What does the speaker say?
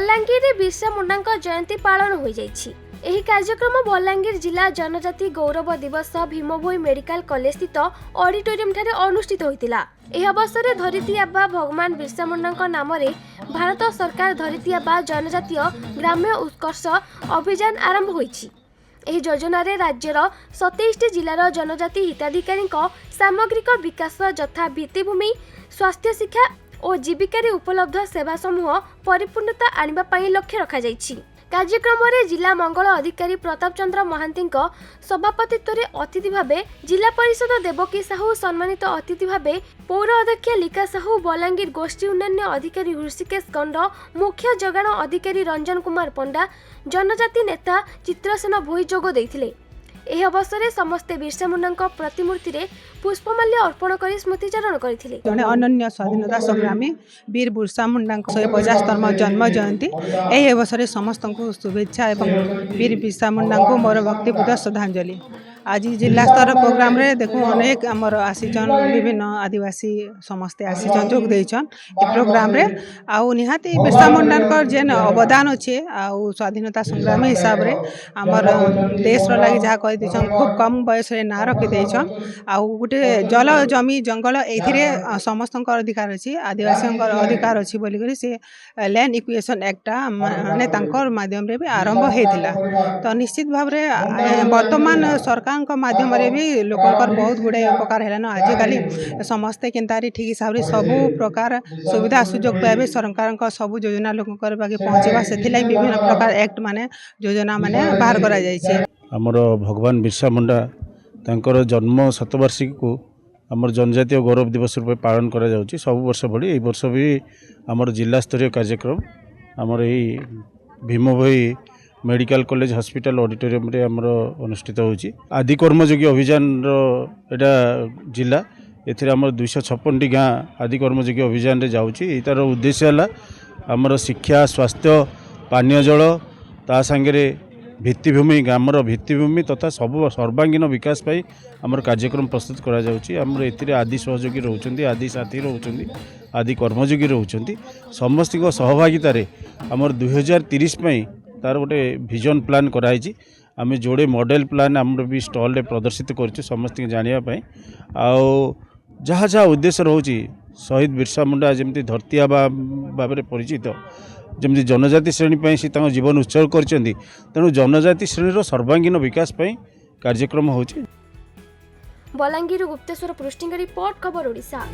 बलांगीर बिरसा मुंडा जयंती पालन हो जाइछि। एही कार्यक्रम बलांगीर जिला जनजाति गौरव दिवस भीमभोई मेडिकल कॉलेज स्थित ऑडिटोरियम ठारे अनुष्ठित होइतिला। एही अवसर में धरिती आबा भगवान बिरसा मुंडा नाम भारत सरकार धरिती आबा जनजातीय ग्राम्य उत्कर्ष अभियान आरंभ होइछि। एही योजना रे राज्यर 27 जिलार जनजाति हिताधिकारी सामग्रिक विकास यथा भित्तिभूमि स्वास्थ्य शिक्षा और जीविका उपलब्ध सेवा समूह परिपूर्णता आनिबा पई लक्ष्य रखा जाइछि। कार्यक्रम में जिला मंगल अधिकारी प्रताप चंद्र महांती सभापतित्व में अतिथि भावे जिला परिषद देवकी साहू सम्मानित अतिथि भावे पौर अध्यक्ष लिका साहू बलांगीर गोष्ठी उन्नयन अधिकारी हृषिकेश गंड मुख्य जगाण अधिकारी रंजन कुमार पंडा जनजाति नेता चित्रसेन भोई जोग देइथिले। एही अवसर में समस्ते बिरसा मुंडा प्रतिमूर्ति रे पुष्पमाल्य अर्पण कर स्मृतिचारण करथिले। जने अनन्य स्वाधीनता संग्रामी वीर बिरसा मुंडा 150तम जन्म जयंती एही अवसर में समस्त को शुभेच्छा एवं वीर बिरसा मुंडा को मोर भक्तिपूर्ण श्रद्धांजलि। आज जिला स्तर प्रोग्राम रे देखो अनेक आमर आसीचन विभिन्न आदिवासी समस्ते आसीचन जोग देइचन ए प्रोग्राम रे आउ निहाती बिरसा मुंडा जेन अवदान अच्छे आउ स्वाधीनता संग्रामी हिसाब रे आमर देश रो लागि जहा कहि दिछन खूब कम बयस रे ना रखि देइचन आउ गुटे जल जमी जंगल एथिरे समस्त अधिकार अछि आदिवासी अधिकार अछि बोली करी से लैंड इक्वेशन एक्ट माने तांकर माध्यम रे भी आरंभ हेतिला। तो निश्चित भाव रे वर्तमान सरकार माध्यम रे भी लोकंकर बहुत गुड़े उपकार हेलान। आजिकल समस्ते केनतारी ठीक हिसाब से सबू प्रकार सुविधा सुजोग पाइबे सरकार सबू योजना लोकंकर बाकी पहुँचवा से विभिन्न प्रकार एक्ट माने योजना माने बाहर करा जाइछे। हमर भगवान बिरसा मुंडा तांकर जन्म शतवार्षिकी को आमर जनजातीय गौरव दिवस रूप पालन करा जाउछि। सब वर्ष भली ए वर्ष भी आमर जिला स्तरीय कार्यक्रम आमर एही भीमभोई मेडिकल कॉलेज हॉस्पिटल ऑडिटोरियम रे आमर अनुष्ठित होछि। आदि कर्मयोगी अभियान रो एटा जिला एथिरे आमर 256 टी गाँ आदि कर्मयोगी अभियान रे जाउछि। एतार उद्देश्य हला आमर शिक्षा स्वास्थ्य पानीय जल ता संगे भित्तिभूमि ग्रामर भित्तिभूमि तथा सब सर्वांगीन विकास पाई आमर कार्यक्रम प्रस्तुत करा जाउछि। आमर एथिरे आदि सहयोगी रहउछन्ती आदि साथी रहउछन्ती आदि कर्मयोगी रहउछन्ती समस्त को सहभागिता रे आमर 2030 पई तार गोटे विजन प्लान कराई। आम जोड़े मॉडल प्लान आम भी स्टॉल प्रदर्शित कर समस्त जानापी आउ जहाँ जहाँ उद्देश्य रोचे शहीद बिरसा मुंडा जमी धरती आबा भाव में परिचित जमी जनजाति श्रेणी से जीवन उत्सर्ग कर तेणु जनजाति श्रेणी सर्वांगीन विकास कार्यक्रम होची। बलांगीर गुप्तेश्वर पृष्टि रिपोर्ट खबर ओडिशा।